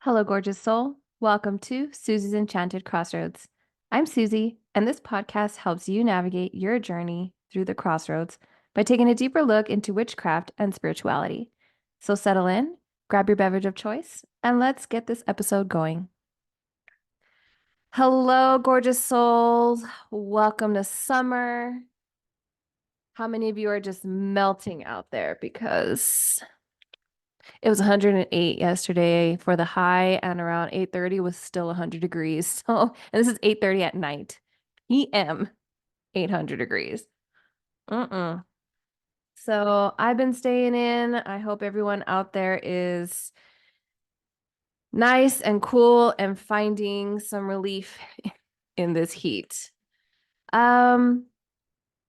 Hello, gorgeous soul. Welcome to Susie's Enchanted Crossroads. I'm Susie, and this podcast helps you navigate your journey through the crossroads by taking a deeper look into witchcraft and spirituality. So settle in, grab your beverage of choice, and let's get this episode going. Hello, gorgeous souls. Welcome to summer. How many of you are just melting out there because it was 108 yesterday for the high, and around 8:30 was still 100 degrees. So, and this is 8:30 at night. PM, 800 degrees. Mm-mm. So I've been staying in. I hope everyone out there is nice and cool and finding some relief in this heat. Um,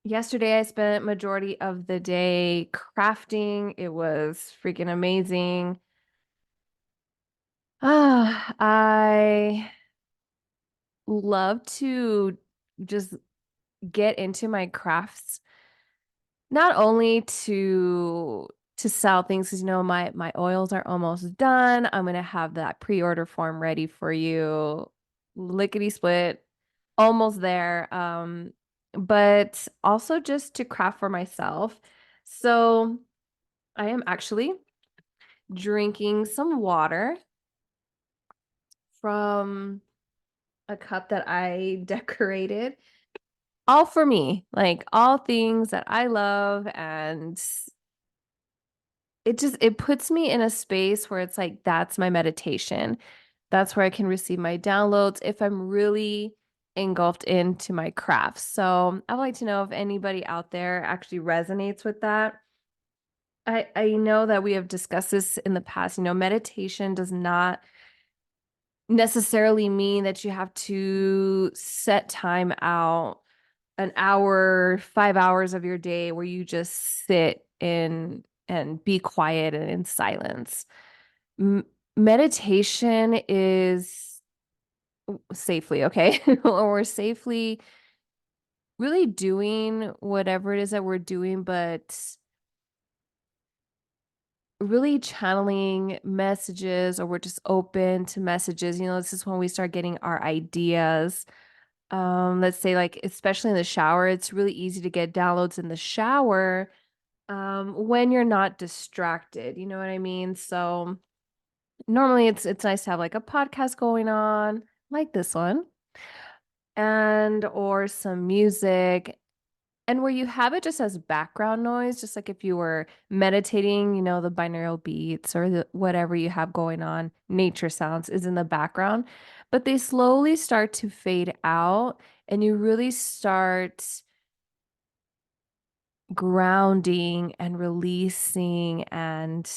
Yesterday I spent majority of the day crafting. It was freaking amazing. I love to just get into my crafts, not only to sell things, because my oils are almost done. I'm gonna have that pre-order form ready for you, lickety split, almost there. But also just to craft for myself. So I am actually drinking some water from a cup that I decorated all for me, like all things that I love. And it puts me in a space where it's like, that's my meditation. That's where I can receive my downloads if I'm really engulfed into my craft. So I'd like to know if anybody out there actually resonates with that. I know that we have discussed this in the past. Meditation does not necessarily mean that you have to set time out an hour, 5 hours of your day where you just sit in and be quiet and in silence. M Meditation is safely, okay? Or safely really doing whatever it is that we're doing, but really channeling messages, or we're just open to messages. This is when we start getting our ideas. Let's say, like, especially in the shower, it's really easy to get downloads in the shower when you're not distracted, you know what I mean? So normally it's nice to have like a podcast going on, like this one, and or some music, and where you have it just as background noise, just like if you were meditating, the binaural beats or whatever you have going on, nature sounds is in the background, but they slowly start to fade out, and you really start grounding and releasing. And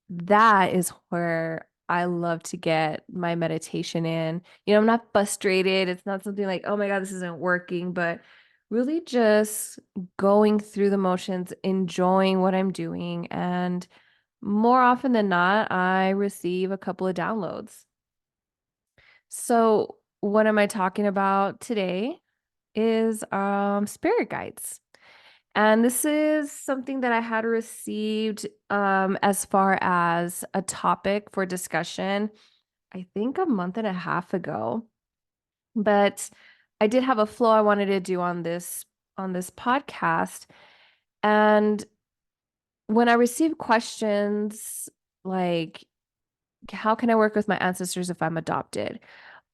that is where I love to get my meditation in. I'm not frustrated. It's not something like, oh my God, this isn't working, but really just going through the motions, enjoying what I'm doing. And more often than not, I receive a couple of downloads. So, what am I talking about today is spirit guides. And this is something that I had received as far as a topic for discussion, I think a month and a half ago. But I did have a flow I wanted to do on this podcast. And when I receive questions like, how can I work with my ancestors if I'm adopted?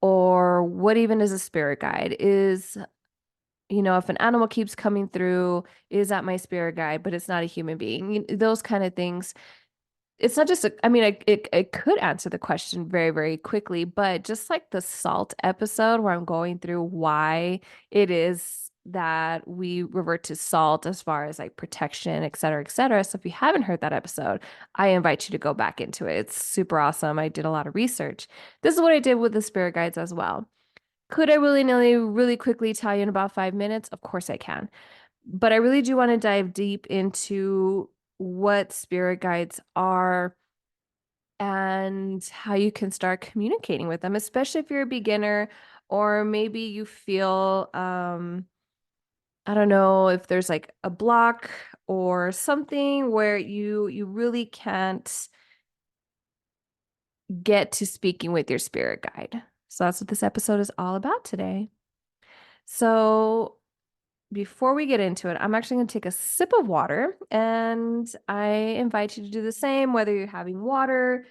Or what even is a spirit guide? If an animal keeps coming through, is that my spirit guide, but it's not a human being? Those kind of things. It's not just I mean, it could answer the question very, very quickly, but just like the salt episode where I'm going through why it is that we revert to salt as far as like protection, et cetera, et cetera. So if you haven't heard that episode, I invite you to go back into it. It's super awesome. I did a lot of research. This is what I did with the spirit guides as well. Could I willy-nilly, really quickly tell you in about 5 minutes? Of course I can. But I really do want to dive deep into what spirit guides are and how you can start communicating with them, especially if you're a beginner, or maybe you feel, I don't know, if there's like a block or something where you really can't get to speaking with your spirit guide. So that's what this episode is all about today. So before we get into it, I'm actually going to take a sip of water and I invite you to do the same, whether you're having water.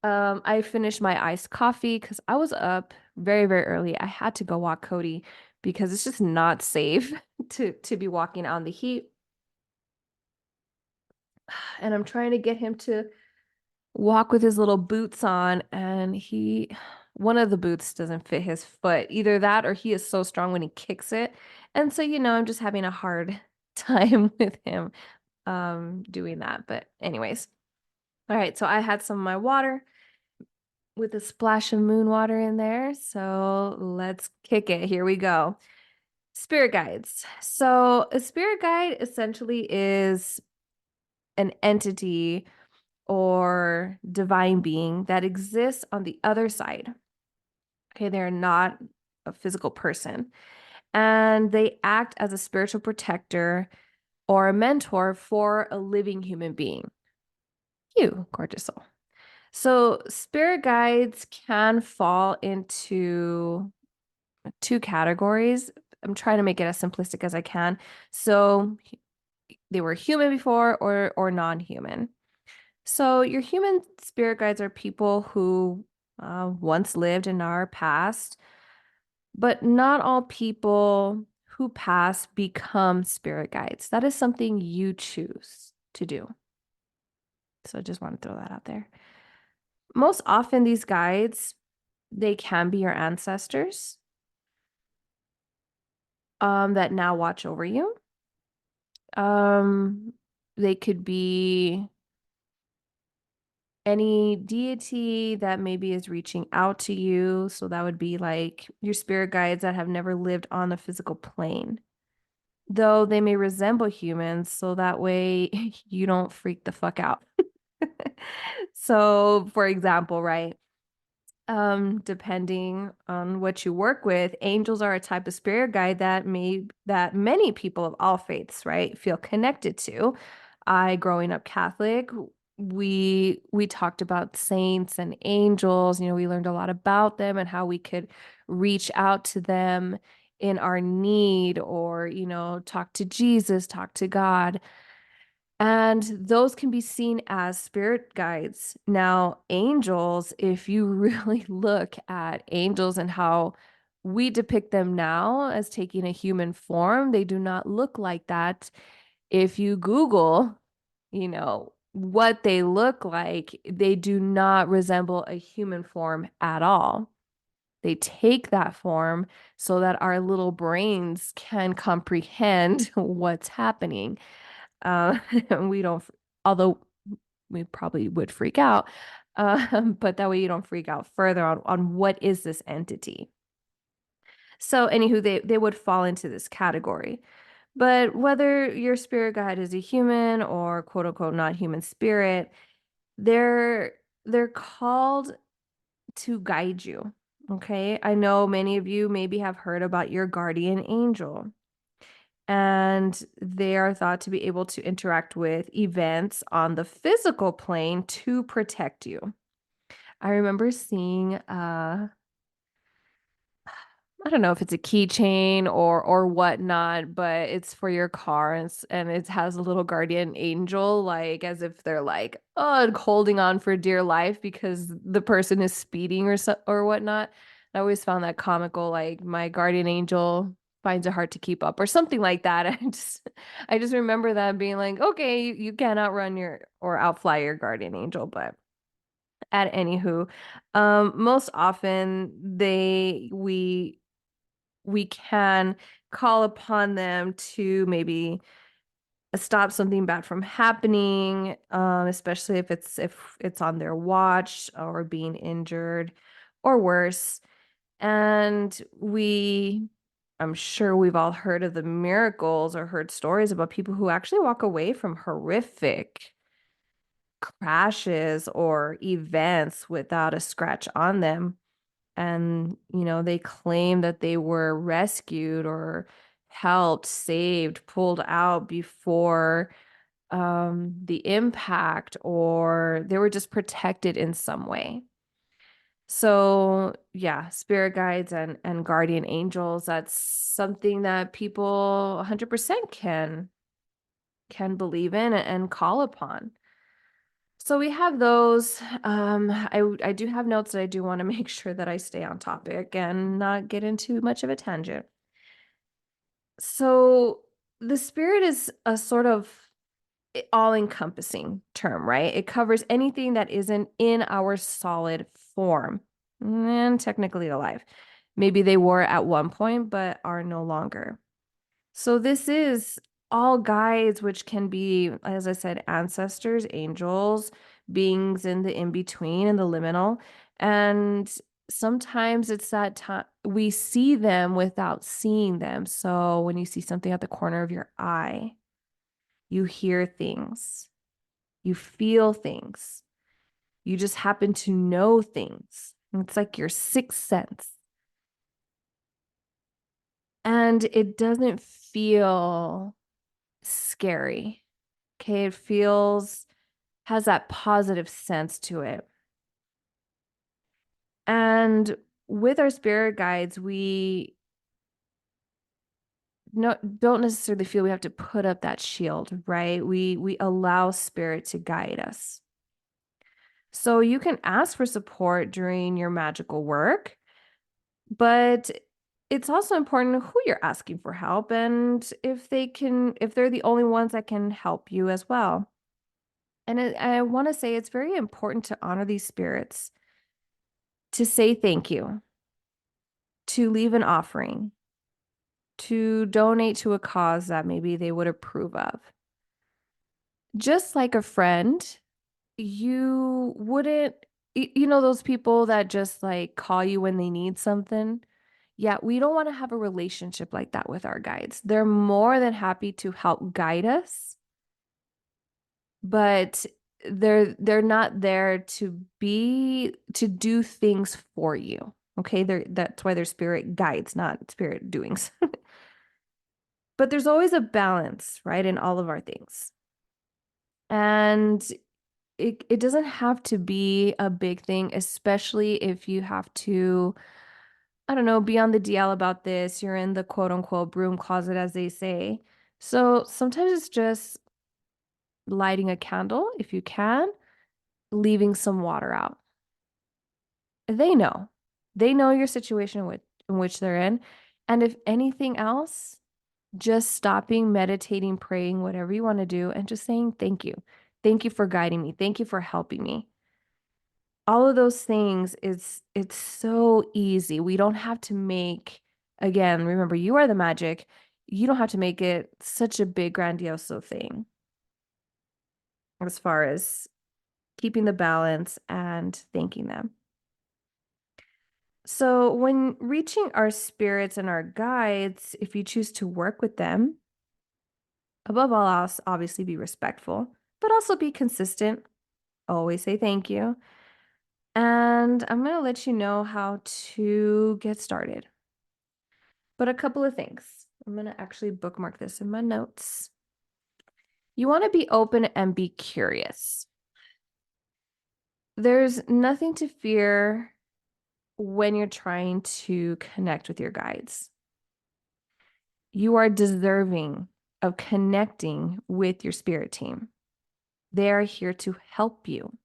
I finished my iced coffee because I was up very, very early. I had to go walk Cody because it's just not safe to be walking out in the heat. And I'm trying to get him to walk with his little boots on, and one of the boots doesn't fit his foot. Either that or he is so strong when he kicks it. And so, I'm just having a hard time with him doing that. But anyways, all right, so I had some of my water with a splash of moon water in there. So let's kick it. Here we go. Spirit guides. So a spirit guide essentially is an entity or divine being that exists on the other side. Okay, they're not a physical person. And they act as a spiritual protector or a mentor for a living human being. You, gorgeous soul. So, spirit guides can fall into two categories. I'm trying to make it as simplistic as I can. So, they were human before or non-human. So, your human spirit guides are people who once lived and are past, but not all people who pass become spirit guides. That is something you choose to do. So, I just want to throw that out there. Most often, these guides, they can be your ancestors that now watch over you. Um, they could be any deity that maybe is reaching out to you. So that would be like your spirit guides that have never lived on the physical plane, though they may resemble humans. So that way you don't freak the fuck out. So, for example, right? Depending on what you work with, angels are a type of spirit guide that many people of all faiths, right, feel connected to. Growing up Catholic, we talked about saints and angels. We learned a lot about them and how we could reach out to them in our need, or talk to Jesus, talk to God. And those can be seen as spirit guides. Now, angels, if you really look at angels and how we depict them now as taking a human form, they do not look like that. If you Google, what they look like, they do not resemble a human form at all. They take that form so that our little brains can comprehend what's happening. Uh, we don't, although we probably would freak out, but that way you don't freak out further on what is this entity. So, anywho, they would fall into this category. But whether your spirit guide is a human or quote unquote not human spirit, they're they're called to guide you. Okay. I know many of you maybe have heard about your guardian angel, and they are thought to be able to interact with events on the physical plane to protect you. I remember seeing I don't know if it's a keychain or whatnot, but it's for your car, and it has a little guardian angel, like as if they're like, oh, holding on for dear life because the person is speeding or whatnot. I always found that comical, like my guardian angel finds it hard to keep up or something like that. I just remember that being like, okay, you can't outrun your or outfly your guardian angel, but at anywho, most often we can call upon them to maybe stop something bad from happening, especially if it's on their watch or being injured or worse. And I'm sure we've all heard of the miracles or heard stories about people who actually walk away from horrific crashes or events without a scratch on them. And they claim that they were rescued or helped, saved, pulled out before the impact, or they were just protected in some way. So, yeah, spirit guides and guardian angels, that's something that people 100% can believe in and call upon. So we have those. I do have notes that I do want to make sure that I stay on topic and not get into much of a tangent. So the spirit is a sort of all-encompassing term, right? It covers anything that isn't in our solid form and technically alive. Maybe they were at one point, but are no longer. So this is all guides, which can be, as I said, ancestors, angels, beings in the in-between and the liminal. And sometimes it's that time we see them without seeing them. So when you see something at the corner of your eye, you hear things, you feel things, you just happen to know things. It's like your sixth sense. And it doesn't feel scary. Okay, it feels has that positive sense to it. And with our spirit guides, we don't necessarily feel we have to put up that shield, right? We allow spirit to guide us. So you can ask for support during your magical work, but it's also important who you're asking for help and if they're the only ones that can help you as well. And I want to say it's very important to honor these spirits, to say thank you, to leave an offering, to donate to a cause that maybe they would approve of. Just like a friend, you wouldn't, you know, those people that just like call you when they need something. Yeah, we don't want to have a relationship like that with our guides. They're more than happy to help guide us, but they're not there to do things for you. Okay, that's why they're spirit guides, not spirit doings. But there's always a balance, right, in all of our things. And it doesn't have to be a big thing, especially if you have to, I don't know, be on the DL about this. You're in the quote unquote broom closet, as they say. So sometimes it's just lighting a candle if you can, leaving some water out. They know. They know your situation in which they're in. And if anything else, just stopping, meditating, praying, whatever you want to do, and just saying thank you. Thank you for guiding me. Thank you for helping me. All of those things, it's so easy. We don't have to make, again, remember, you are the magic. You don't have to make it such a big, grandiose thing as far as keeping the balance and thanking them. So, when reaching our spirits and our guides, if you choose to work with them, above all else, obviously be respectful, but also be consistent. Always say thank you. And I'm going to let you know how to get started. But a couple of things. I'm going to actually bookmark this in my notes. You want to be open and be curious. There's nothing to fear when you're trying to connect with your guides. You are deserving of connecting with your spirit team. They are here to help you.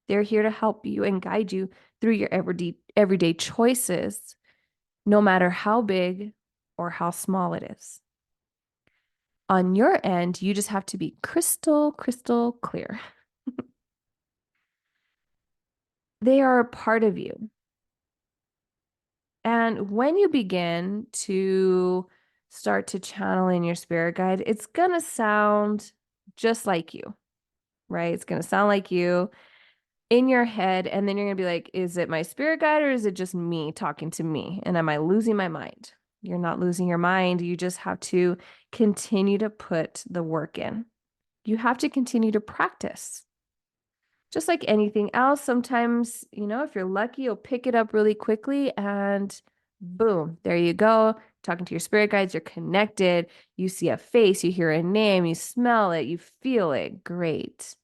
They're here to help you and guide you through your everyday choices, no matter how big or how small it is. On your end, you just have to be crystal clear. They are a part of you. And when you begin to start to channel in your spirit guide, it's going to sound just like you, right? It's going to sound like you in your head. And then you're going to be like, is it my spirit guide or is it just me talking to me? And am I losing my mind? You're not losing your mind. You just have to continue to put the work in. You have to continue to practice. Just like anything else, sometimes, if you're lucky, you'll pick it up really quickly and boom, there you go. Talking to your spirit guides, you're connected. You see a face, you hear a name, you smell it, you feel it. Great.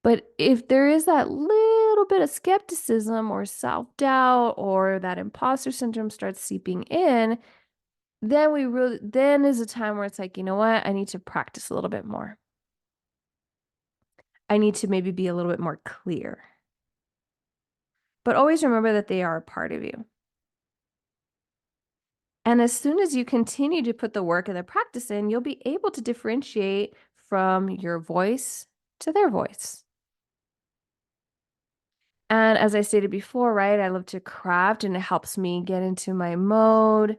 But if there is that little little bit of skepticism or self-doubt or that imposter syndrome starts seeping in, then is a time where it's like, you know what? I need to practice a little bit more. I need to maybe be a little bit more clear. But always remember that they are a part of you. And as soon as you continue to put the work and the practice in, you'll be able to differentiate from your voice to their voice. And as I stated before, right, I love to craft and it helps me get into my mode.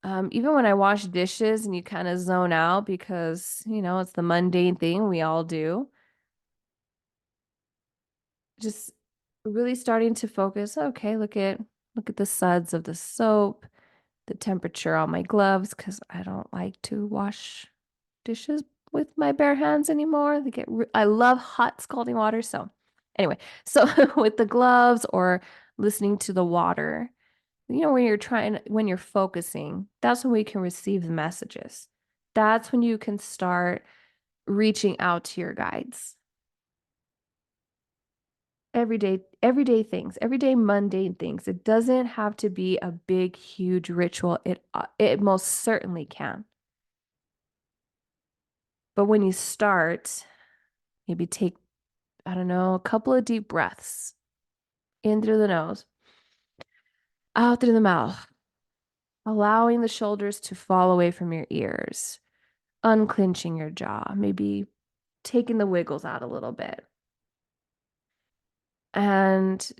Even when I wash dishes and you kind of zone out because, it's the mundane thing we all do, just really starting to focus, okay, look at the suds of the soap, the temperature on my gloves, because I don't like to wash dishes with my bare hands anymore. I love hot scalding water. So anyway, so with the gloves or listening to the water, when you're focusing, that's when we can receive the messages. That's when you can start reaching out to your guides. Everyday things, everyday mundane things. It doesn't have to be a big, huge ritual. It most certainly can. But when you start, maybe take, I don't know, a couple of deep breaths in through the nose, out through the mouth, allowing the shoulders to fall away from your ears, unclenching your jaw, maybe taking the wiggles out a little bit. And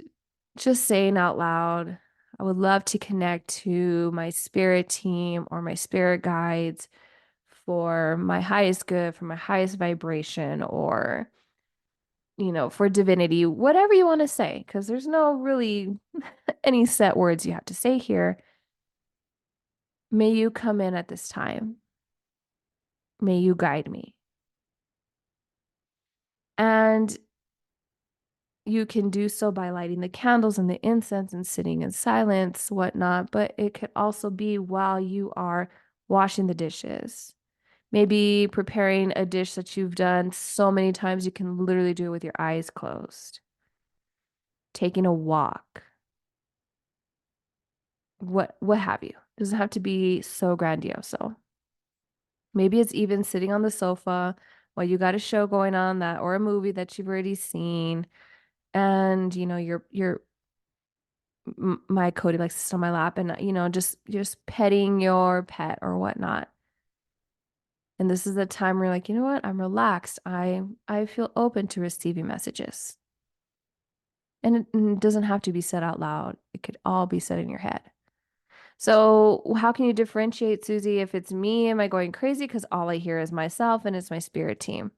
just saying out loud, I would love to connect to my spirit team or my spirit guides for my highest good, for my highest vibration, or, for divinity, whatever you want to say, because there's no really any set words you have to say here. May you come in at this time. May you guide me. And you can do so by lighting the candles and the incense and sitting in silence, whatnot, but it could also be while you are washing the dishes. Maybe preparing a dish that you've done so many times you can literally do it with your eyes closed. Taking a walk. What have you. Doesn't have to be so grandiose. So maybe it's even sitting on the sofa while you got a show going on that or a movie that you've already seen and you're my Cody likes to sit on my lap and just petting your pet or whatnot. And this is the time where you're like, you know what? I'm relaxed. I feel open to receiving messages. And it doesn't have to be said out loud. It could all be said in your head. So how can you differentiate, Susie, if it's me? Am I going crazy? Because all I hear is myself and it's my spirit team.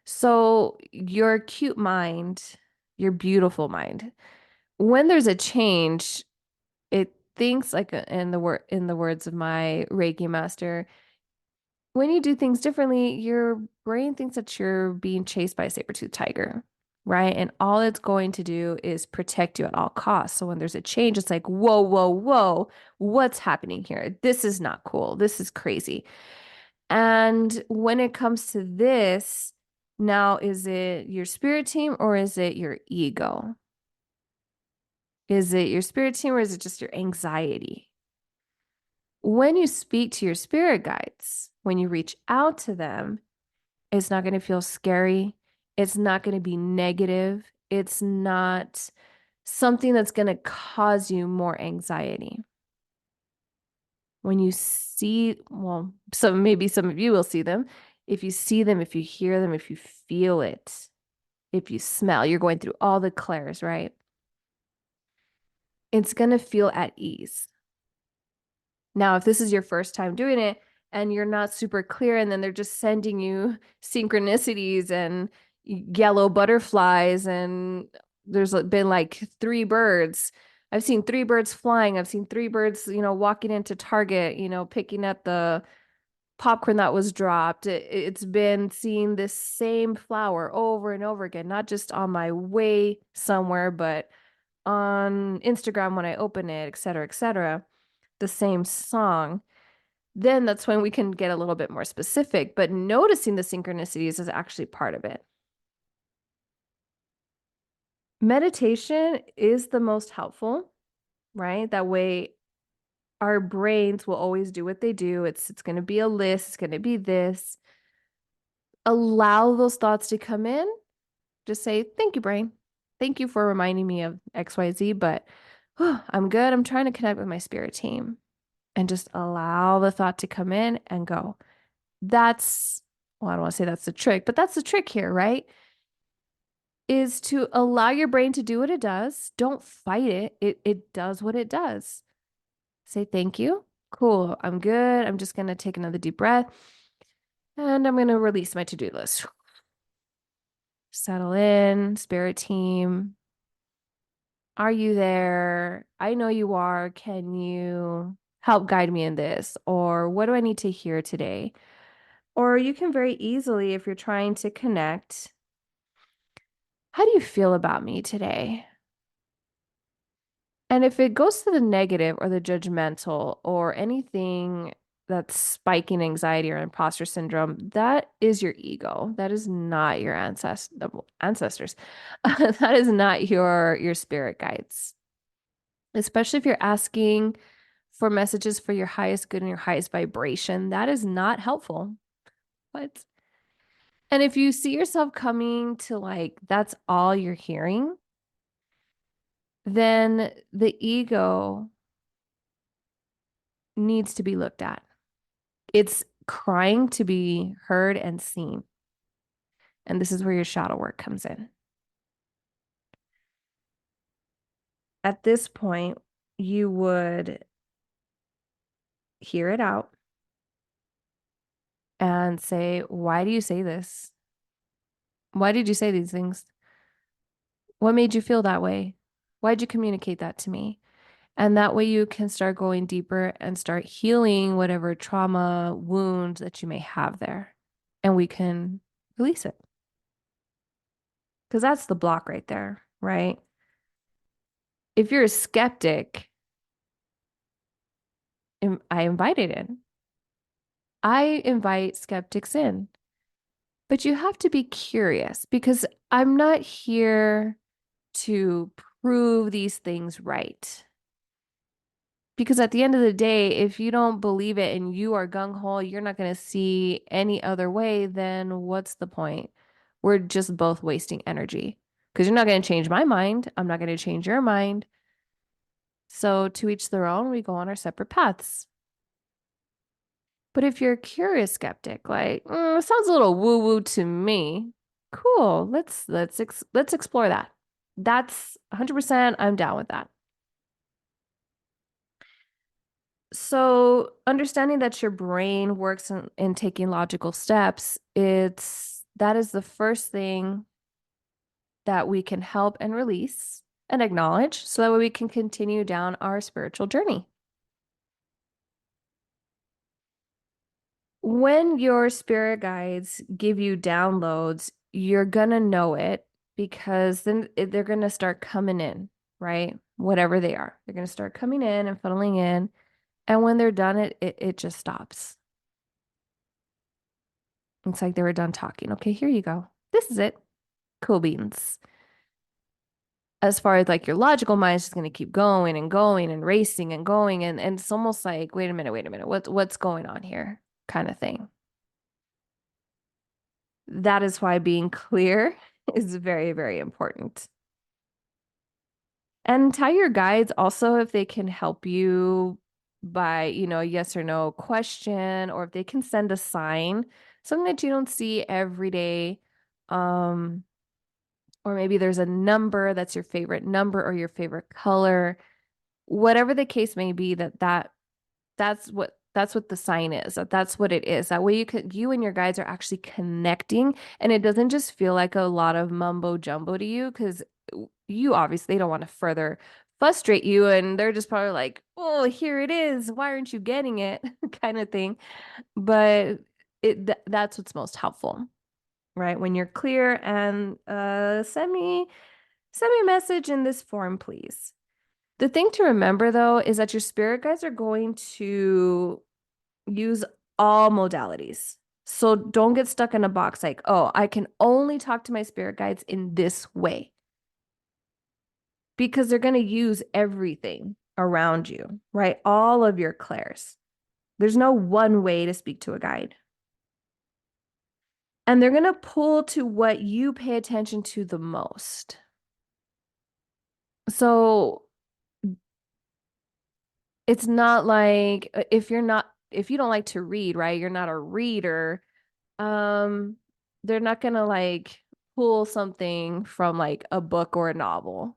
So your cute mind, your beautiful mind, when there's a change, it thinks like in the words of my Reiki master, when you do things differently, your brain thinks that you're being chased by a saber-toothed tiger, right? And all it's going to do is protect you at all costs. So when there's a change, it's like, whoa, whoa, whoa, what's happening here? This is not cool. This is crazy. And when it comes to this, now is it your spirit team or is it your ego? Is it your spirit team or is it just your anxiety? When you speak to your spirit guides, when you reach out to them, it's not going to feel scary. It's not going to be negative. It's not something that's going to cause you more anxiety. When you see, well, so maybe some of you will see them. If you see them, if you hear them, if you feel it, if you smell, you're going through all the clairs, right? It's going to feel at ease. Now, if this is your first time doing it and you're not super clear, and then they're just sending you synchronicities and yellow butterflies, and there's been like three birds. I've seen three birds flying. I've seen three birds, walking into Target, picking up the popcorn that was dropped. It's been seeing this same flower over and over again, not just on my way somewhere, but on Instagram when I open it, et cetera, et cetera. The same song, then that's when we can get a little bit more specific. But noticing the synchronicities is actually part of it. Meditation is the most helpful, right? That way our brains will always do what they do. It's going to be a list, it's going to be this. Allow those thoughts to come in. Just say, "Thank you, brain. Thank you for reminding me of XYZ, but I'm good. I'm trying to connect with my spirit team." And just allow the thought to come in and go. That's, well, I don't want to say that's the trick, but that's the trick here, right? Is to allow your brain to do what it does. Don't fight it. It does what it does. Say thank you. Cool. I'm good. I'm just going to take another deep breath and I'm going to release my to-do list. Settle in, spirit team. Are you there? I know you are. Can you help guide me in this? Or what do I need to hear today? Or you can very easily, if you're trying to connect, how do you feel about me today? And if it goes to the negative or the judgmental or anything that's spiking anxiety or imposter syndrome, that is your ego. That is not your ancestors. That is not your spirit guides. Especially if you're asking for messages for your highest good and your highest vibration, that is not helpful. What? And if you see yourself coming to like that's all you're hearing, then the ego needs to be looked at. It's crying to be heard and seen. And this is where your shadow work comes in. At this point, you would hear it out and say, "Why do you say this? Why did you say these things? What made you feel that way? Why'd you communicate that to me?" And that way you can start going deeper and start healing whatever trauma, wounds that you may have there. And we can release it. Because that's the block right there, right? If you're a skeptic, I invite it in. I invite skeptics in. But you have to be curious because I'm not here to prove these things right. Because at the end of the day, if you don't believe it and you are gung ho, you're not going to see any other way, then what's the point? We're just both wasting energy because you're not going to change my mind. I'm not going to change your mind. So, to each their own, we go on our separate paths. But if you're a curious skeptic, like, it sounds a little woo woo to me. Cool. Let's explore that. That's 100%. I'm down with that. So, understanding that your brain works in taking logical steps, that is the first thing that we can help and release and acknowledge so that way we can continue down our spiritual journey. When your spirit guides give you downloads, you're gonna know it because then they're gonna start coming in, right? Whatever they are, they're gonna start coming in and funneling in. And when they're done, it just stops. It's like they were done talking. Okay, here you go. This is it. Cool beans. As far as like your logical mind is just gonna keep going and going and racing and going and it's almost like, wait a minute, what's going on here? Kind of thing. That is why being clear is very, very important. And tell your guides also if they can help you by, yes or no question, or if they can send a sign, something that you don't see every day. Um, or maybe there's a number that's your favorite number or your favorite color. Whatever the case may be, that's what the sign is. That's what it is. That way you and your guides are actually connecting and it doesn't just feel like a lot of mumbo jumbo to you because you obviously don't want to further frustrate you and they're just probably like, "Oh, here it is. Why aren't you getting it?" kind of thing. But that's what's most helpful, right? When you're clear and send me a message in this form, please. The thing to remember though is that your spirit guides are going to use all modalities. So don't get stuck in a box like, "Oh, I can only talk to my spirit guides in this way." because they're going to use everything around you, right? All of your clairs. There's no one way to speak to a guide. And they're going to pull to what you pay attention to the most. So it's not like if you don't like to read, right? You're not a reader. Um, they're not going to like pull something from like a book or a novel,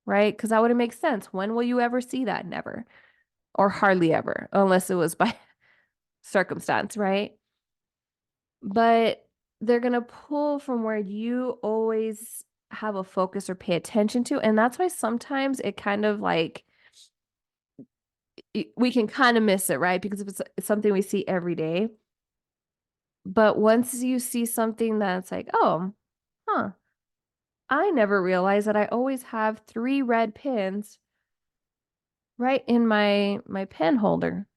right? Because that wouldn't make sense. When will you ever see that? Never, or hardly ever, unless it was by circumstance, right? But they're going to pull from where you always have a focus or pay attention to. And that's why sometimes it kind of like we can kind of miss it, right? Because if it's something we see every day. But once you see something that's like, oh, huh, I never realized that I always have three red pins right in my pen holder.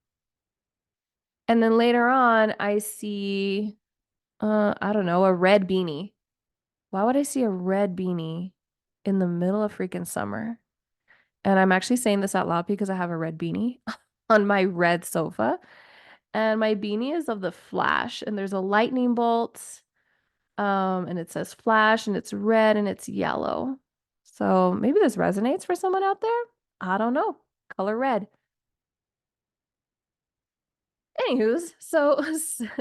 And then later on, I see, I don't know, a red beanie. Why would I see a red beanie in the middle of freaking summer? And I'm actually saying this out loud because I have a red beanie on my red sofa. And my beanie is of the Flash, and there's a lightning bolt, and it says Flash, and it's red and it's yellow. So maybe this resonates for someone out there. I don't know. Color red. Anywho's, so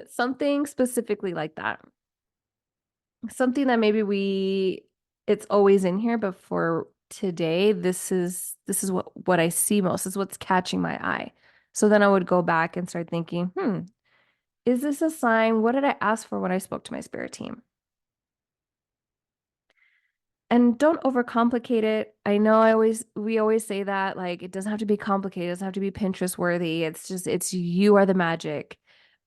something specifically like that. Something that maybe it's always in here, but for today, this is what I see most, is what's catching my eye. So then I would go back and start thinking, is this a sign? What did I ask for when I spoke to my spirit team? And don't overcomplicate it. I know we always say that, like, it doesn't have to be complicated, it doesn't have to be Pinterest worthy. It's just it's you are the magic.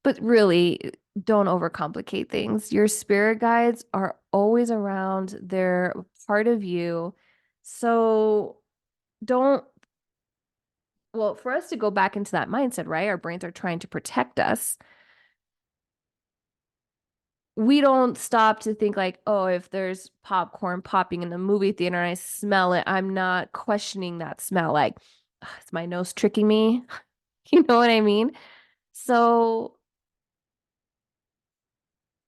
But really, don't overcomplicate things. Your spirit guides are always around. They're part of you. So don't, well, for us to go back into that mindset, right? Our brains are trying to protect us. We don't stop to think like, oh, if there's popcorn popping in the movie theater and I smell it, I'm not questioning that smell. Like, is my nose tricking me? You know what I mean? So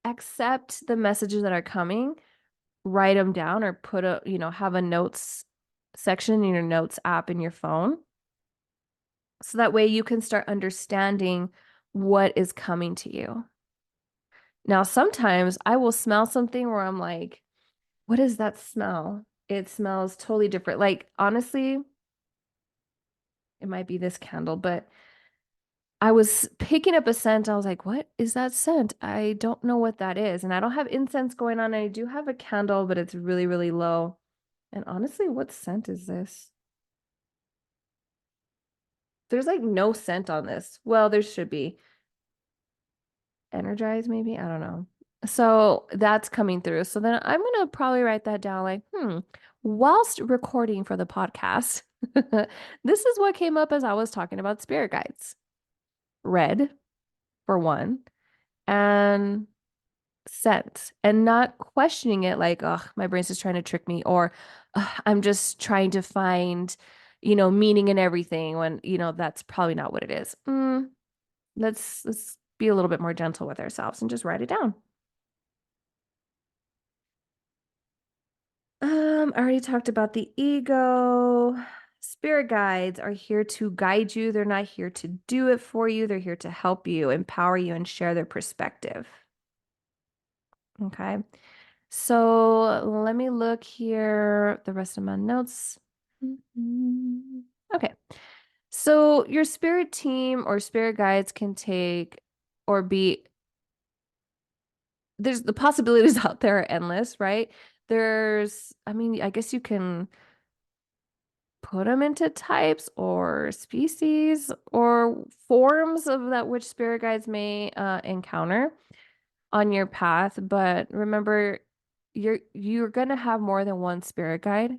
accept the messages that are coming, write them down, or have a notes section in your notes app in your phone. So that way you can start understanding what is coming to you. Now, sometimes I will smell something where I'm like, what is that smell? It smells totally different. Like, honestly, it might be this candle, but I was picking up a scent. I was like, what is that scent? I don't know what that is. And I don't have incense going on. I do have a candle, but it's really, really low. And honestly, what scent is this? There's like no scent on this. Well, there should be. Energized, maybe? I don't know. So that's coming through. So then I'm gonna probably write that down like, whilst recording for the podcast, this is what came up as I was talking about spirit guides. Red, for one, and scent, and not questioning it like, oh, my brain's just trying to trick me, or I'm just trying to find, meaning in everything when, that's probably not what it is. Let's be a little bit more gentle with ourselves and just write it down. I already talked about the ego. Spirit guides are here to guide you. They're not here to do it for you. They're here to help you, empower you, and share their perspective. Okay. So let me look here, the rest of my notes. Okay. So your spirit team or spirit guides can take or be, there's the possibilities out there are endless, right? I mean, I guess you can put them into types or species or forms of that which spirit guides may encounter on your path. But remember, you're gonna have more than one spirit guide.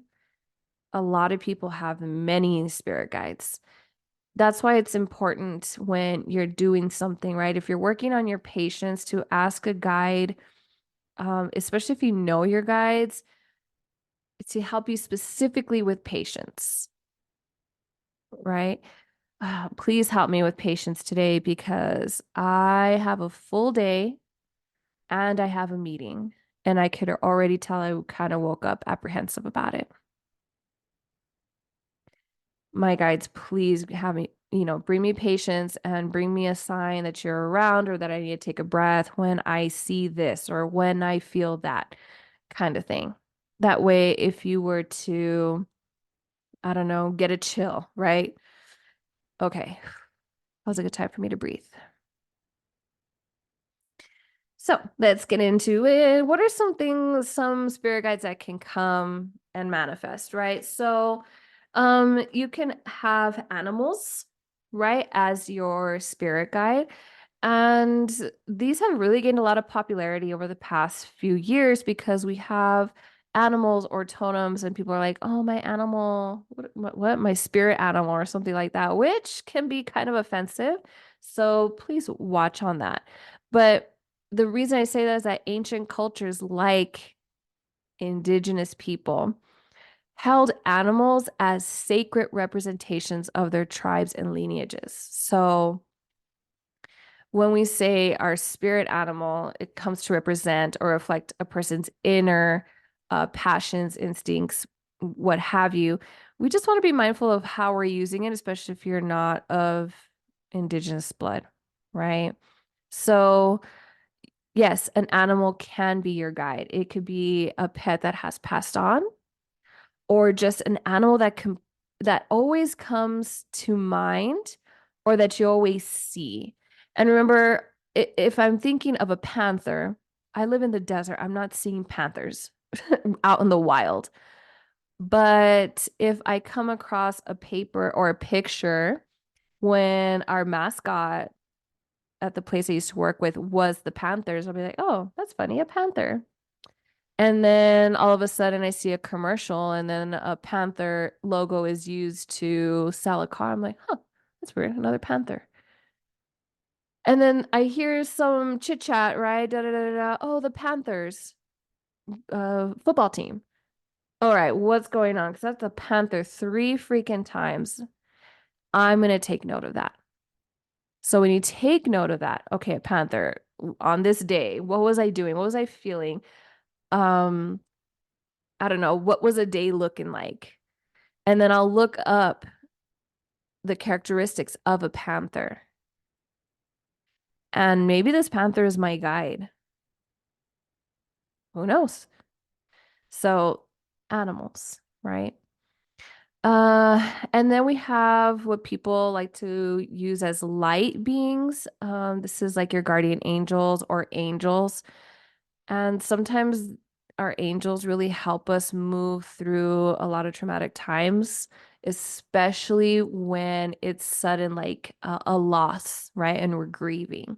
A lot of people have many spirit guides. That's why it's important when you're doing something, right? If you're working on your patience, to ask a guide, especially if you know your guides, to help you specifically with patience, right? Please help me with patience today because I have a full day and I have a meeting, and I could already tell I kind of woke up apprehensive about it. My guides, please have me, bring me patience and bring me a sign that you're around or that I need to take a breath when I see this or when I feel that kind of thing. That way, if you were to, I don't know, get a chill, right? Okay, that was a good time for me to breathe. So let's get into it. What are some things, some spirit guides that can come and manifest, right? So, you can have animals, right, as your spirit guide. And these have really gained a lot of popularity over the past few years because we have animals or totems, and people are like, oh, my animal, what, my spirit animal, or something like that, which can be kind of offensive. So please watch on that. But the reason I say that is that ancient cultures like indigenous people held animals as sacred representations of their tribes and lineages. So when we say our spirit animal, it comes to represent or reflect a person's inner passions, instincts, what have you. We just want to be mindful of how we're using it, especially if you're not of indigenous blood, right? So, yes, an animal can be your guide. It could be a pet that has passed on, or just an animal that always comes to mind or that you always see. And remember, if I'm thinking of a panther, I live in the desert. I'm not seeing panthers out in the wild. But if I come across a paper or a picture when our mascot at the place I used to work with was the Panthers, I'll be like, oh, that's funny, a panther. And then all of a sudden I see a commercial and then a Panther logo is used to sell a car. I'm like, huh, that's weird. Another Panther. And then I hear some chit chat, right? Da, da, da, da, da. Oh, the Panthers football team. All right, what's going on? Because that's a Panther three freaking times. I'm going to take note of that. So when you take note of that, okay, a Panther on this day, what was I doing? What was I feeling? Um, I don't know. What was a day looking like? And then I'll look up the characteristics of a panther. And maybe this panther is my guide. Who knows? So, animals, right? And then we have what people like to use as light beings. This is like your guardian angels or angels. And sometimes our angels really help us move through a lot of traumatic times, especially when it's sudden, like a loss, right? And we're grieving.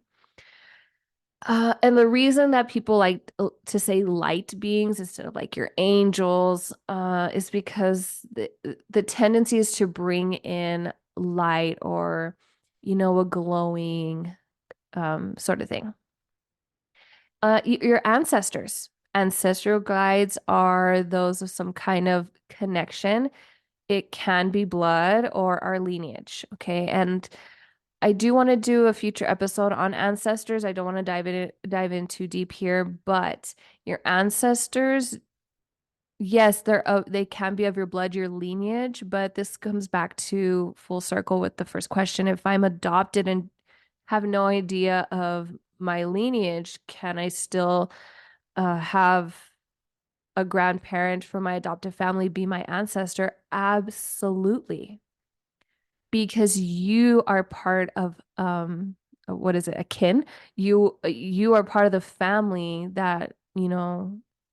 And the reason that people like to say light beings instead of like your angels, is because the tendency is to bring in light or, a glowing, sort of thing. Your ancestors. Ancestral guides are those of some kind of connection. It can be blood or our lineage. Okay. And I do want to do a future episode on ancestors. I don't want to dive in too deep here, but your ancestors, yes, they can be of your blood, your lineage, but this comes back to full circle with the first question. If I'm adopted and have no idea of my lineage, can I still have a grandparent from my adoptive family be my ancestor? Absolutely. Because you are part of what is it, a kin? You are part of the family that,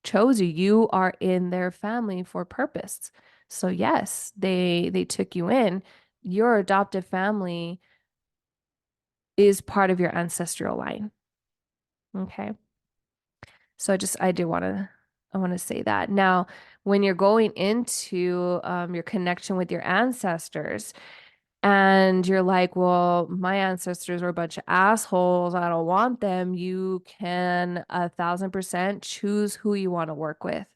chose you. You are in their family for purpose. So yes, they took you in. Your adoptive family is part of your ancestral line. Okay. So I want to say that. Now, when you're going into your connection with your ancestors and you're like, well, my ancestors were a bunch of assholes, I don't want them, you can 1,000% choose who you want to work with.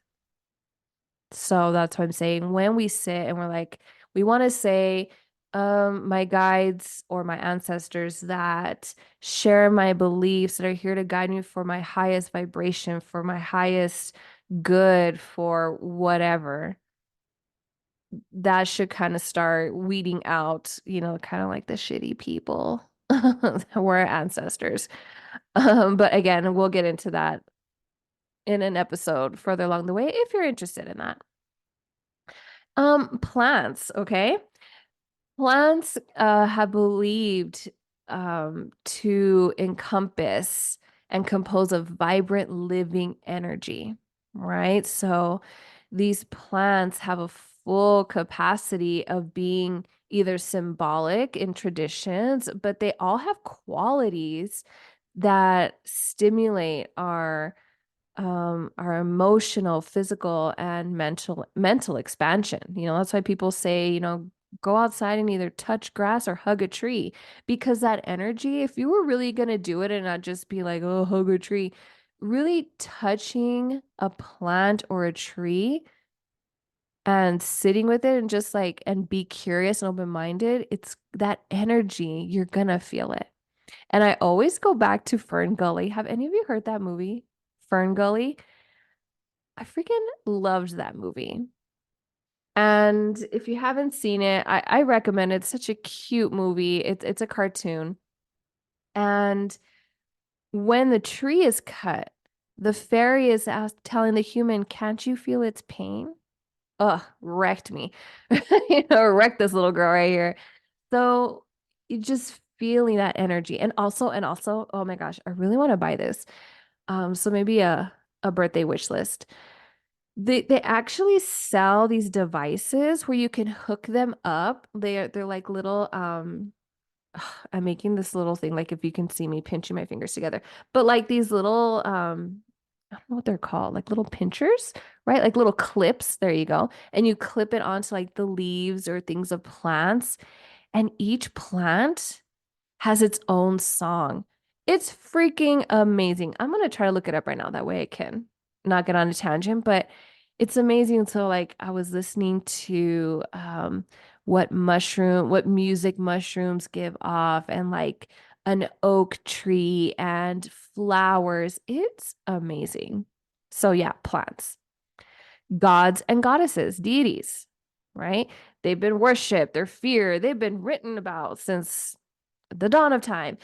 So that's what I'm saying. When we sit and we're like, we want to say, my guides or my ancestors that share my beliefs that are here to guide me for my highest vibration, for my highest good, for whatever, that should kind of start weeding out, kind of like the shitty people that were our ancestors. But again, we'll get into that in an episode further along the way if you're interested in that. Plants, okay? Plants have believed to encompass and compose a vibrant living energy, right? So these plants have a full capacity of being either symbolic in traditions, but they all have qualities that stimulate our emotional, physical, and mental expansion. That's why people say, go outside and either touch grass or hug a tree because that energy, if you were really going to do it and not just be like, oh, hug a tree, really touching a plant or a tree and sitting with it and just like and be curious and open-minded, it's that energy, you're gonna feel it. And I always go back to Fern Gully. Have any of you heard that movie? Fern Gully? I freaking loved that movie. And if you haven't seen it, I recommend it. It's such a cute movie. It's a cartoon. And when the tree is cut, the fairy is telling the human, "Can't you feel its pain?" Ugh, wrecked me. Wrecked this little girl right here. So you just feeling that energy. And also, oh my gosh, I really want to buy this. So maybe a birthday wish list. They actually sell these devices where you can hook them up. They're like little I'm making this little thing like if you can see me pinching my fingers together. But like these little I don't know what they're called, like little pinchers, right? Like little clips. There you go. And you clip it onto like the leaves or things of plants, and each plant has its own song. It's freaking amazing. I'm gonna try to look it up right now. That way I can not get on a tangent, but it's amazing. So like I was listening to what music mushrooms give off and like an oak tree and flowers. It's amazing. So yeah, plants, gods and goddesses, deities, right? They've been worshipped, they're feared, they've been written about since the dawn of time.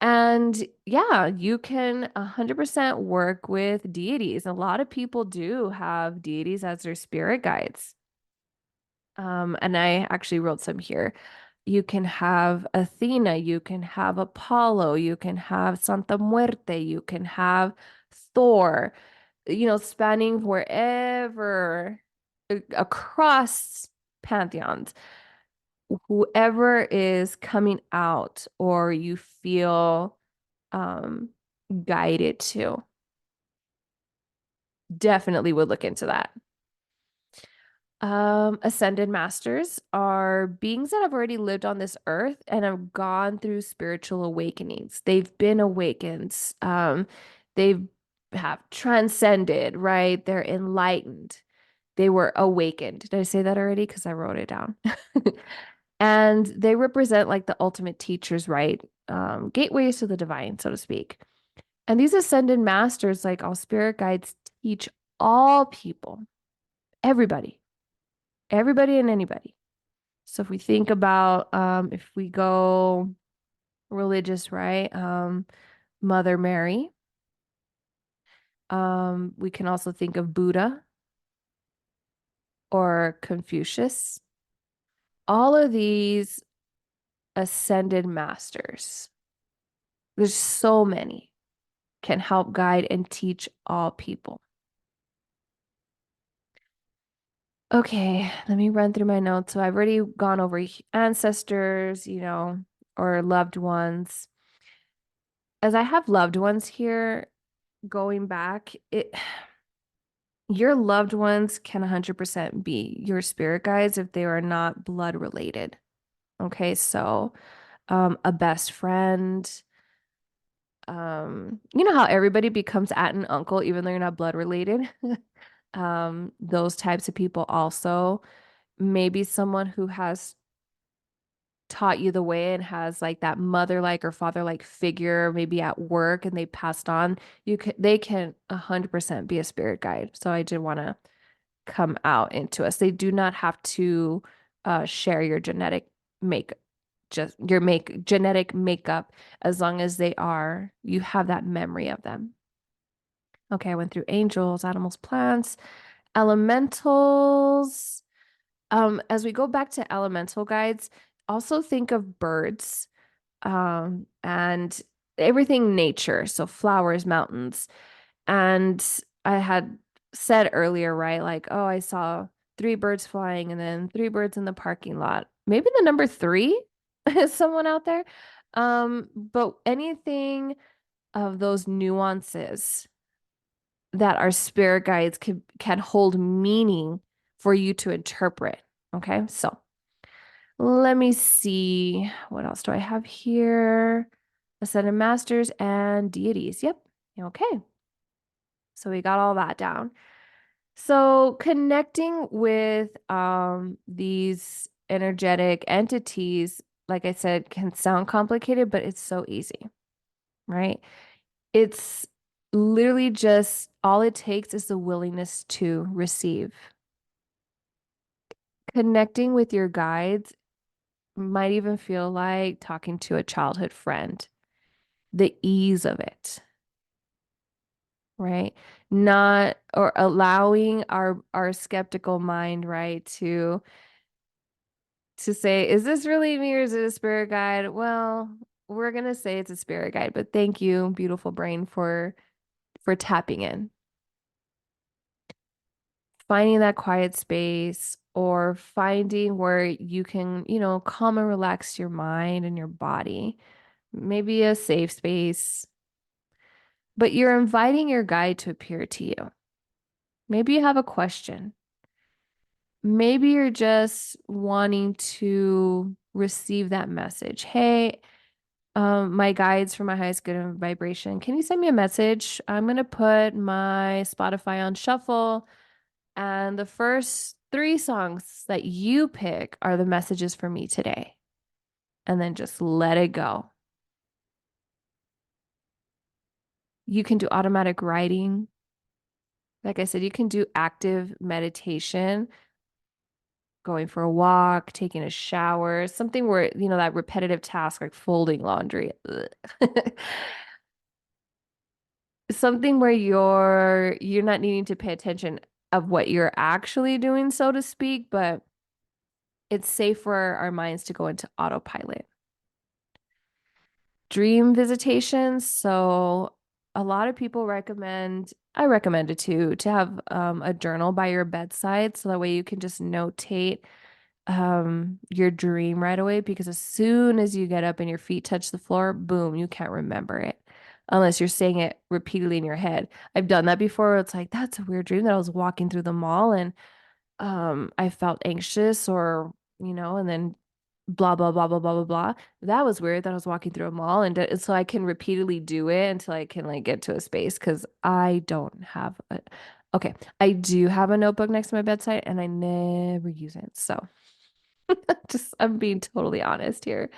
And yeah, you can 100% work with deities. A lot of people do have deities as their spirit guides. And I actually wrote some here. You can have Athena, you can have Apollo, you can have Santa Muerte, you can have Thor, spanning wherever across pantheons, whoever is coming out or you feel um guided to, definitely would look into that. Ascended masters are beings that have already lived on this earth and have gone through spiritual awakenings. They've been awakened. They've have transcended, right? They're enlightened. They were awakened. Did I say that already? Because I wrote it down. And they represent like the ultimate teachers, right? Gateways to the divine, so to speak. And these ascended masters, like all spirit guides, teach all people, everybody, everybody and anybody. So if we think about if we go religious, right? Mother Mary. We can also think of Buddha or Confucius. All of these ascended masters, there's so many, can help guide and teach all people. Okay, let me run through my notes. So I've already gone over ancestors, or loved ones. As I have loved ones here, going back, your loved ones can 100% be your spirit guides if they are not blood related. Okay, so a best friend, you know how everybody becomes aunt and uncle even though you're not blood related? Those types of people also. Maybe someone who has taught you the way and has like that mother-like or father-like figure maybe at work and they passed on, they can 100% be a spirit guide. So I did want to come out into us. They do not have to share your genetic make just your make genetic makeup as long as you have that memory of them. Okay, I went through angels, animals, plants, elementals. As we go back to elemental guides, also think of birds, and everything nature, so flowers, mountains. And I had said earlier, right? Like, oh, I saw three birds flying and then three birds in the parking lot. Maybe the number three is someone out there. But anything of those nuances that our spirit guides can hold meaning for you to interpret. Okay, so let me see. What else do I have here? Ascended masters and deities. Yep. Okay. So we got all that down. So connecting with these energetic entities, like I said, can sound complicated, but it's so easy, right? It's literally just all it takes is the willingness to receive. Connecting with your guides might even feel like talking to a childhood friend. The ease of it, right? Not or allowing our skeptical mind, right, to say, is this really me or is it a spirit guide? Well, we're gonna say it's a spirit guide, but thank you, beautiful brain, for tapping in. Finding that quiet space or finding where you can, calm and relax your mind and your body. Maybe a safe space, but you're inviting your guide to appear to you. Maybe you have a question. Maybe you're just wanting to receive that message. Hey, my guides for my highest good and vibration. Can you send me a message? I'm gonna put my Spotify on shuffle, and the first three songs that you pick are the messages for me today. And then just let it go. You can do automatic writing. Like I said, you can do active meditation, going for a walk, taking a shower, something where, that repetitive task like folding laundry. Something where you're not needing to pay attention of what you're actually doing, so to speak, but it's safe for our minds to go into autopilot. Dream visitations. So a lot of people I recommend it too, to have a journal by your bedside so that way you can just notate your dream right away because as soon as you get up and your feet touch the floor, boom, you can't remember it unless you're saying it repeatedly in your head. I've done that before. It's like, that's a weird dream that I was walking through the mall and I felt anxious or, and then blah blah blah blah blah blah blah. That was weird that I was walking through a mall and so I can repeatedly do it until I can like get to a space because I don't have a okay. I do have a notebook next to my bedside and I never use it. So just I'm being totally honest here.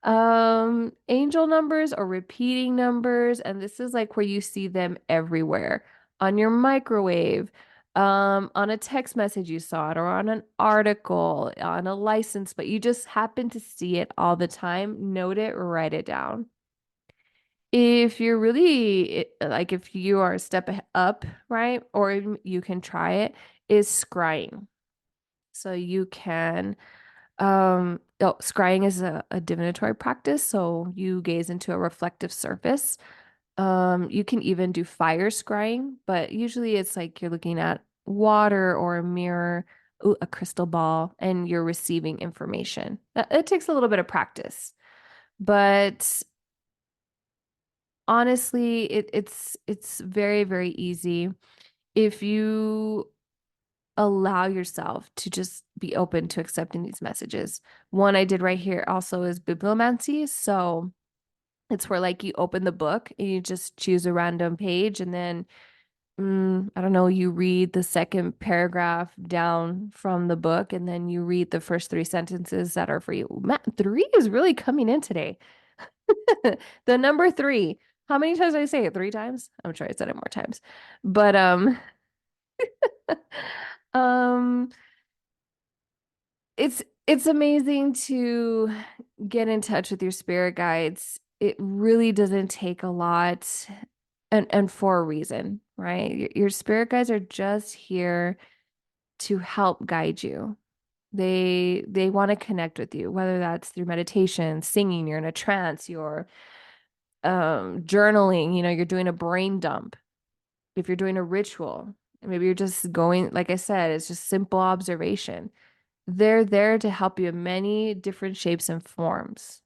Angel numbers or repeating numbers, and this is like where you see them everywhere on your microwave, on a text message you saw it, or on an article, on a license, but you just happen to see it all the time. Note it, write it down. If you're really like if you are a step up, right? Or you can try it, is scrying. So you can scrying is a divinatory practice, so you gaze into a reflective surface. You can even do fire scrying, but usually it's like you're looking at water or a mirror, ooh, a crystal ball, and you're receiving information. It takes a little bit of practice, but honestly, it's very, very easy if you allow yourself to just be open to accepting these messages. One I did right here also is bibliomancy. So it's where like you open the book and you just choose a random page and then I don't know, you read the second paragraph down from the book and then you read the first three sentences that are for you. Matt, three is really coming in today. The number three. How many times did I say it? Three times? I'm sure I said it more times. But um it's amazing to get in touch with your spirit guides. It really doesn't take a lot and for a reason, right? Your spirit guides are just here to help guide you. They want to connect with you, whether that's through meditation, singing, you're in a trance, you're journaling, you're doing a brain dump. If you're doing a ritual, maybe you're just going, like I said, it's just simple observation. They're there to help you in many different shapes and forms.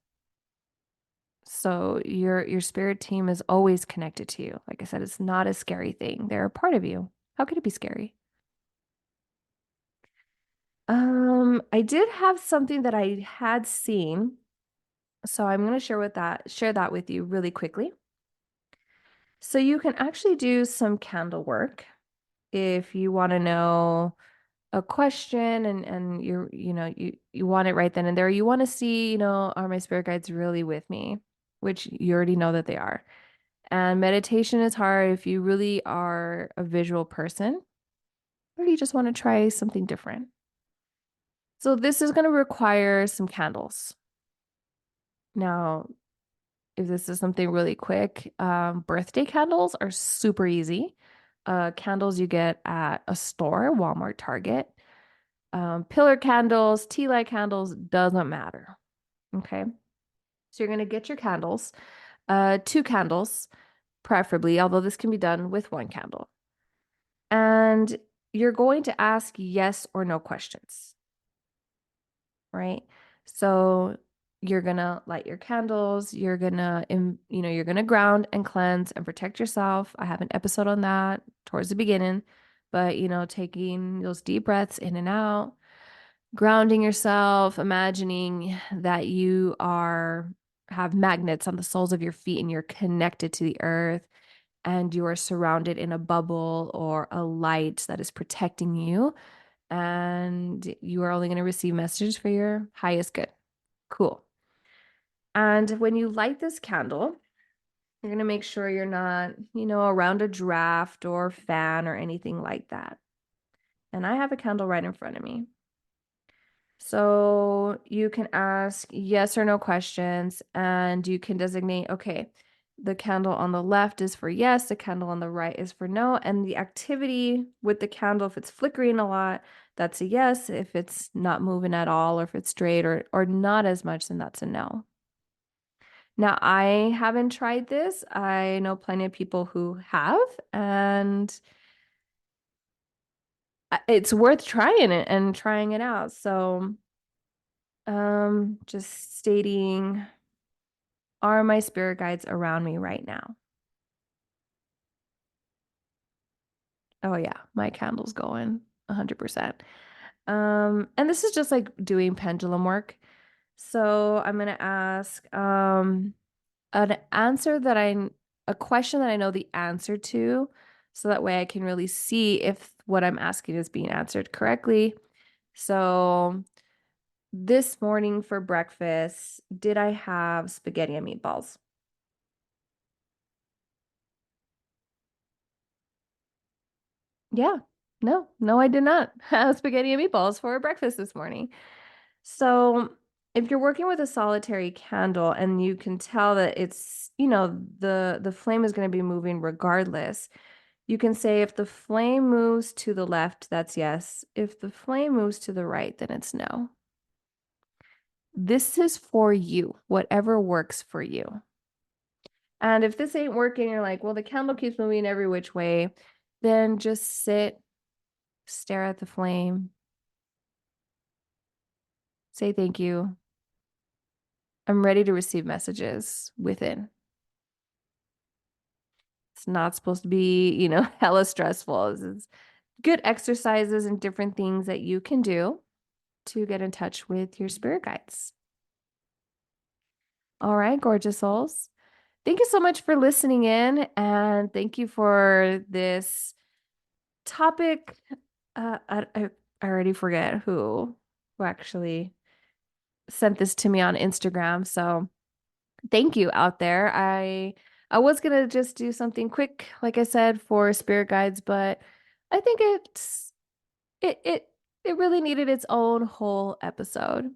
So your spirit team is always connected to you. Like I said, it's not a scary thing. They're a part of you. How could it be scary? I did have something that I had seen, so I'm going to share that with you really quickly. So you can actually do some candle work if you want to know a question and you want it right then and there. You want to see, are my spirit guides really with me? Which you already know that they are. And meditation is hard if you really are a visual person or you just want to try something different. So this is going to require some candles. Now, if this is something really quick, birthday candles are super easy. Candles you get at a store, Walmart, Target. Pillar candles, tea light candles, doesn't matter. Okay. So you're going to get your candles, two candles, preferably, although this can be done with one candle. And you're going to ask yes or no questions, right? So you're gonna light your candles, you're gonna ground and cleanse and protect yourself. I have an episode on that towards the beginning, but taking those deep breaths in and out, grounding yourself, imagining that you are have magnets on the soles of your feet and you're connected to the earth and you are surrounded in a bubble or a light that is protecting you and you are only going to receive messages for your highest good. Cool. And when you light this candle, you're going to make sure you're not, around a draft or fan or anything like that. And I have a candle right in front of me. So you can ask yes or no questions and you can designate, okay, the candle on the left is for yes, the candle on the right is for no. And the activity with the candle, if it's flickering a lot, that's a yes. If it's not moving at all, or if it's straight or not as much, then that's a no. Now, I haven't tried this. I know plenty of people who have, and it's worth trying it and trying it out. So, just stating, are my spirit guides around me right now? Oh yeah, my candle's going 100%. And this is just like doing pendulum work. So I'm gonna ask an answer that a question that I know the answer to, so that way I can really see if what I'm asking is being answered correctly. So this morning for breakfast, did I have spaghetti and meatballs? Yeah. No, I did not have spaghetti and meatballs for breakfast this morning. So, if you're working with a solitary candle and you can tell that it's, the flame is going to be moving regardless, you can say if the flame moves to the left, that's yes. If the flame moves to the right, then it's no. This is for you, whatever works for you. And if this ain't working, you're like, well, the candle keeps moving every which way, then just sit, stare at the flame, say thank you. I'm ready to receive messages within. It's not supposed to be, hella stressful. It's good exercises and different things that you can do to get in touch with your spirit guides. All right, gorgeous souls. Thank you so much for listening in and thank you for this topic, I already forget who actually sent this to me on Instagram. So thank you out there. I was gonna just do something quick, like I said, for spirit guides, but I think it it it really needed its own whole episode.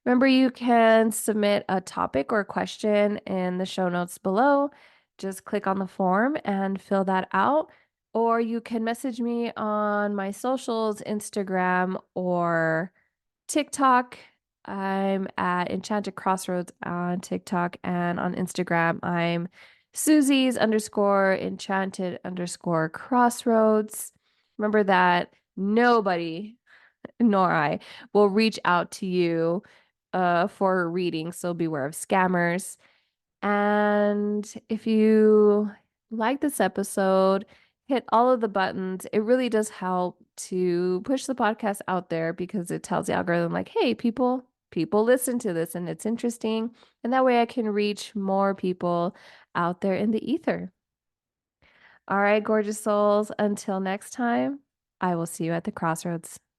Remember, you can submit a topic or a question in the show notes below. Just click on the form and fill that out. Or you can message me on my socials, Instagram or TikTok. I'm at Enchanted Crossroads on TikTok, and on Instagram, I'm Susie's underscore enchanted underscore crossroads. Remember that nobody nor I will reach out to you for a reading, so beware of scammers. And if you like this episode, hit all of the buttons. It really does help to push the podcast out there because it tells the algorithm like, hey, people listen to this and it's interesting. And that way I can reach more people out there in the ether. All right, gorgeous souls, until next time, I will see you at the crossroads.